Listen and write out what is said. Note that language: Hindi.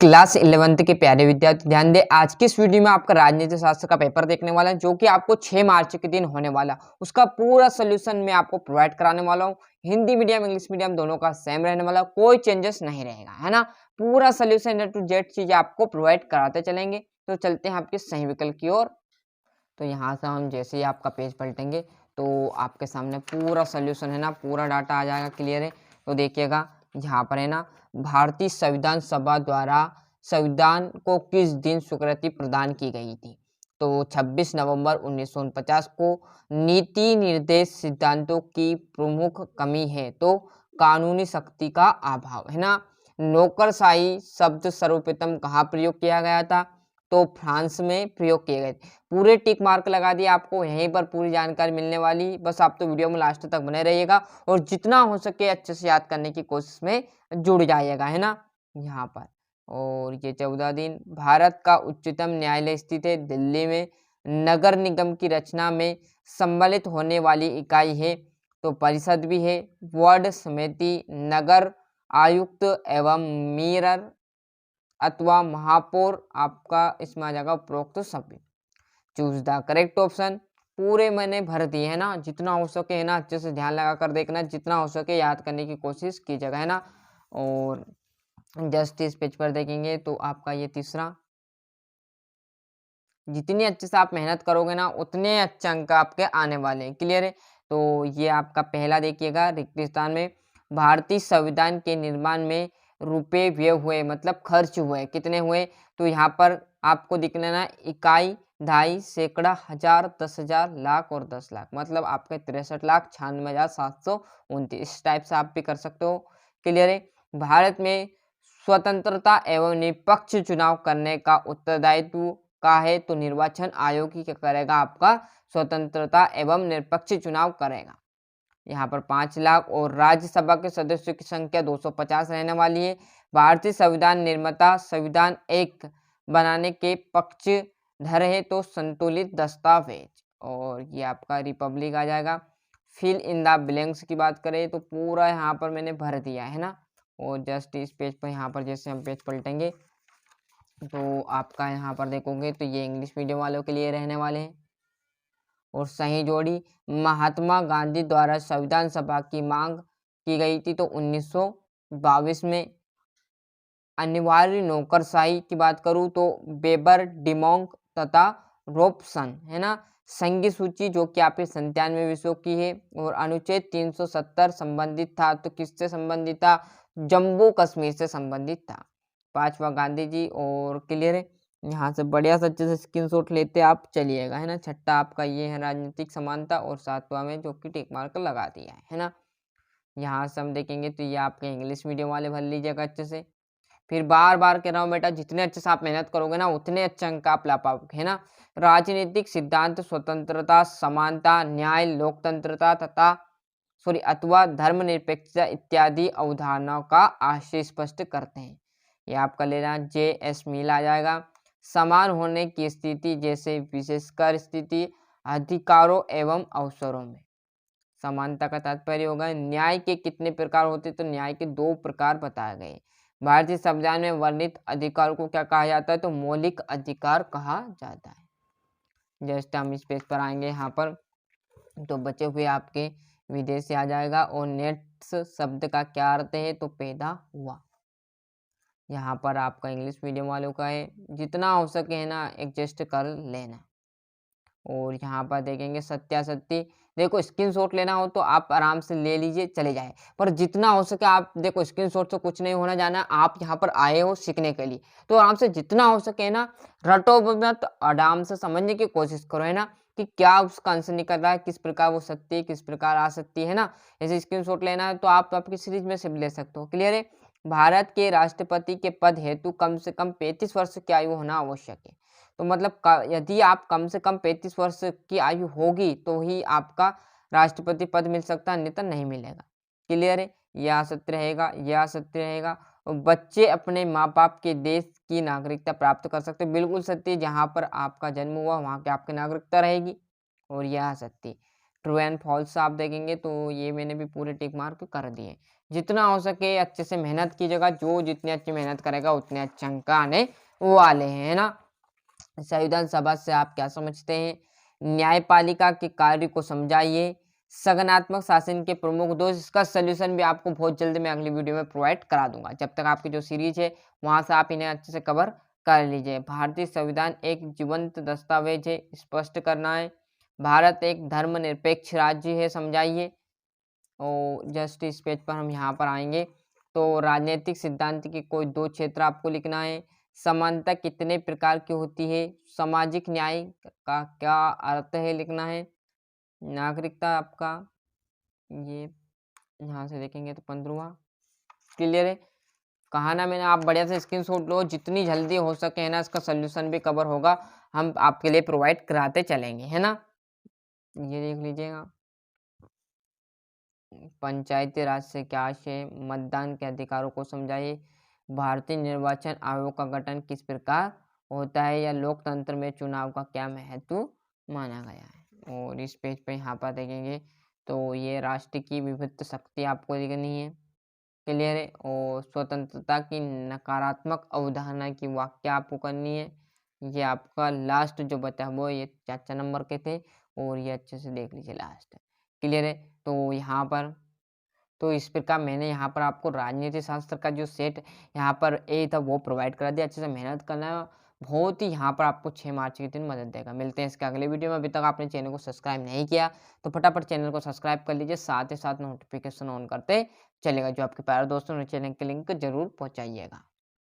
क्लास 11th के प्यारे विद्यार्थी ध्यान दें। आज की इस वीडियो में आपका राजनीति शास्त्र का पेपर देखने वाला है जो कि आपको 6 मार्च के दिन होने वाला। उसका पूरा सोल्यूशन मैं आपको प्रोवाइड कराने वाला हूँ। हिंदी मीडियम इंग्लिश मीडियम दोनों का सेम रहने वाला, कोई चेंजेस नहीं रहेगा, है ना। पूरा सोल्यूशन A to Z चीजें आपको प्रोवाइड कराते चलेंगे। तो चलते हैं आपके सही विकल्प की ओर। तो यहाँ से हम जैसे ही आपका पेज पलटेंगे तो आपके सामने पूरा सोल्यूशन है ना, पूरा डाटा आ जाएगा, क्लियर है। तो देखिएगा यहाँ पर है ना, भारतीय संविधान सभा द्वारा संविधान को किस दिन स्वीकृति प्रदान की गई थी। तो 26 नवंबर 1949 को। नीति निर्देश सिद्धांतों की प्रमुख कमी है तो कानूनी शक्ति का अभाव, है ना। नौकरशाही शब्द सर्वप्रथम कहाँ प्रयोग किया गया था, तो फ्रांस में प्रयोग किए गए थे। पूरे टिक मार्क लगा दिए, आपको यहीं पर पूरी जानकारी मिलने वाली। बस आप तो वीडियो में लास्ट तक बने रहिएगा और जितना हो सके अच्छे से याद करने की कोशिश में जुड़ जाइएगा, है ना। यहाँ पर और ये 14 दिन। भारत का उच्चतम न्यायालय स्थित है दिल्ली में। नगर निगम की रचना में सम्मिलित होने वाली इकाई है तो परिषद भी है। वार्ड समिति, नगर आयुक्त एवं मेयर अथवा महापौर आपका इसमें आ जाएगा उपरोक्त सभी। Choose the correct option. पूरे मैंने भर दिए है ना, जितना हो सके है ना अच्छे से ध्यान लगा कर देखना, जितना हो सके याद करने की कोशिश कीजिएगा, है ना। और जस्ट इस पेज पर देखेंगे तो आपका ये तीसरा, जितनी अच्छे से आप मेहनत करोगे ना उतने अच्छे अंक आपके आने वाले हैं, क्लियर है। तो ये आपका पहला देखिएगा, रिक्त स्थान में भारतीय संविधान के निर्माण में रुपए व्यय हुए, मतलब खर्च हुए, कितने हुए। तो यहाँ पर आपको दिखना ना, इकाई, ढाई, सैकड़ा, हजार, 10,000, लाख और 10 लाख, मतलब आपके 63,96,729। इस टाइप से आप भी कर सकते हो, क्लियर है। भारत में स्वतंत्रता एवं निष्पक्ष चुनाव करने का उत्तरदायित्व का है तो निर्वाचन आयोग ही क्या करेगा, आपका स्वतंत्रता एवं निष्पक्ष चुनाव करेगा। यहाँ पर 5 लाख और राज्यसभा के सदस्यों की संख्या 250 रहने वाली है। भारतीय संविधान निर्माता संविधान एक बनाने के पक्षधर है तो संतुलित दस्तावेज, और ये आपका रिपब्लिक आ जाएगा। फिल इन द ब्लैंक्स की बात करें तो पूरा यहाँ पर मैंने भर दिया है ना। और जस्ट इस पेज पर यहाँ पर जैसे हम पेज पलटेंगे तो आपका यहाँ पर देखोगे तो ये इंग्लिश मीडियम वालों के लिए रहने वाले हैं। और सही जोड़ी, महात्मा गांधी द्वारा संविधान सभा की मांग की गई थी तो 1922 में। अनिवार्य नौकरशाही की बात करूँ तो बेबर, डिमोंक तथा रोबसन, है ना। संघीय सूची जो कि आपके 97 विषयों की है। और अनुच्छेद 370 संबंधित था तो किससे संबंधित था, जम्मू कश्मीर से संबंधित था। 5वां गांधी जी, और क्लियर है। यहाँ से बढ़िया सा अच्छे से स्क्रीनशॉट लेते आप चलिएगा, है ना। छठा आपका ये है राजनीतिक समानता, और 7वां में जो कि टिक मार्क लगा दिया है ना। यहाँ से हम देखेंगे तो ये आपके इंग्लिश मीडियम वाले भर लीजिएगा अच्छे से। फिर बार बार कह रहा हूँ बेटा, जितने अच्छे से आप मेहनत करोगे ना उतने अच्छे अंक आप ला पाओगे, है ना। राजनीतिक सिद्धांत स्वतंत्रता, समानता, न्याय, लोकतंत्रता तथा अथवा धर्मनिरपेक्षता इत्यादि अवधारणाओं का आशय स्पष्ट करते हैं। ये आपका लेना JS मिल आ जाएगा। समान होने की स्थिति जैसे विशेषकर स्थिति, अधिकारों एवं अवसरों में। समानता का तात्पर्य होगा न्याय के कितने प्रकार होते, तो न्याय के 2 प्रकार बताए गए। भारतीय संविधान में वर्णित अधिकार को क्या कहा जाता है, तो मौलिक अधिकार कहा जाता है। जस्ट हम इस पेज पर आएंगे यहाँ पर तो बचे हुए आपके विदेश से आ जाएगा। और नेट्स शब्द का क्या अर्थ है, तो पैदा हुआ। यहाँ पर आपका इंग्लिश मीडियम वालों का है, जितना हो सके है ना एडजस्ट कर लेना। और यहाँ पर देखेंगे सत्यासत्य, देखो स्क्रीनशॉट लेना हो तो आप आराम से ले लीजिए, चले जाए, पर जितना हो सके आप देखो स्क्रीनशॉट से कुछ नहीं होना जाना। आप यहाँ पर आए हो सीखने के लिए तो आराम से जितना हो सके ना, रटो मत, आराम से समझने की कोशिश करो, है ना, कि क्या उसका आंसर निकल रहा है, किस प्रकार वो सत्य है, किस प्रकार आ सकती है ना। ऐसे स्क्रीनशॉट लेना है तो आप आपकी सीरीज में से भी ले सकते हो, क्लियर है। भारत के राष्ट्रपति के पद हेतु कम से कम 35 वर्ष की आयु होना आवश्यक है। तो मतलब यदि आप कम से कम 35 वर्ष की आयु होगी तो ही आपका राष्ट्रपति पद मिल सकता है, अन्यथा नहीं मिलेगा, क्लियर है। यह सत्य रहेगा, यह सत्य रहेगा। और बच्चे अपने माँ बाप के देश की नागरिकता प्राप्त कर सकते, बिल्कुल सत्य। जहाँ पर आपका जन्म हुआ वहाँ की आपकी नागरिकता रहेगी, और यह सत्य। ट्रू एंड फॉल्स आप देखेंगे तो ये मैंने भी पूरे टिक मार्क कर दिए। जितना हो सके अच्छे से मेहनत कीजिएगा, जो जितनी अच्छी मेहनत करेगा उतने अच्छे अंक आने वाले हैं, है ना। संविधान सभा से आप क्या समझते हैं? न्यायपालिका के कार्य को समझाइए। सगनात्मक शासन के प्रमुख दोष, इसका सोल्यूशन भी आपको बहुत जल्दी मैं अगली वीडियो में प्रोवाइड करा दूंगा। जब तक आपकी जो सीरीज है वहां से आप इन्हें अच्छे से कवर कर लीजिए। भारतीय संविधान एक जीवंत दस्तावेज है, स्पष्ट करना है। भारत एक धर्मनिरपेक्ष राज्य है, समझाइए। और जस्ट इस पेज पर हम यहाँ पर आएंगे तो राजनीतिक सिद्धांत के कोई 2 क्षेत्र आपको लिखना है। समानता कितने प्रकार की होती है? सामाजिक न्याय का क्या अर्थ है, लिखना है। नागरिकता आपका ये यहाँ से देखेंगे तो 15वां क्लियर है। कहा ना मैंने, आप बढ़िया से स्क्रीनशॉट लो, जितनी जल्दी हो सके है ना, इसका सोल्यूशन भी कवर होगा, हम आपके लिए प्रोवाइड कराते चलेंगे, है ना। ये देख लीजिएगा। पंचायती राज से क्या आशय? मतदान के अधिकारों को समझाइए। भारतीय निर्वाचन आयोग का गठन किस प्रकार होता है, या लोकतंत्र में चुनाव का क्या महत्व माना गया है। और इस पेज पे यहाँ पर देखेंगे तो ये राष्ट्र की विविध शक्ति आपको लिखनी है, क्लियर है। और स्वतंत्रता की नकारात्मक अवधारणा की व्याख्या आपको करनी है। ये आपका लास्ट जो बचा वो ये 4 नंबर के थे, और ये अच्छे से देख लीजिए लास्ट, क्लियर है। तो यहाँ पर तो इस प्रकार मैंने यहाँ पर आपको राजनीति शास्त्र का जो सेट यहाँ पर ए था वो प्रोवाइड करा दिया। अच्छे से मेहनत करना है, बहुत ही यहाँ पर आपको 6 मार्च के दिन मदद देगा। मिलते हैं इसके अगले वीडियो में। अभी तक आपने चैनल को सब्सक्राइब नहीं किया तो फटाफट चैनल को सब्सक्राइब कर लीजिए, साथ ही साथ नोटिफिकेशन ऑन करते चलेगा। जो आपके प्यारे दोस्तों ने चैनल के लिंक जरूर पहुँचाइएगा।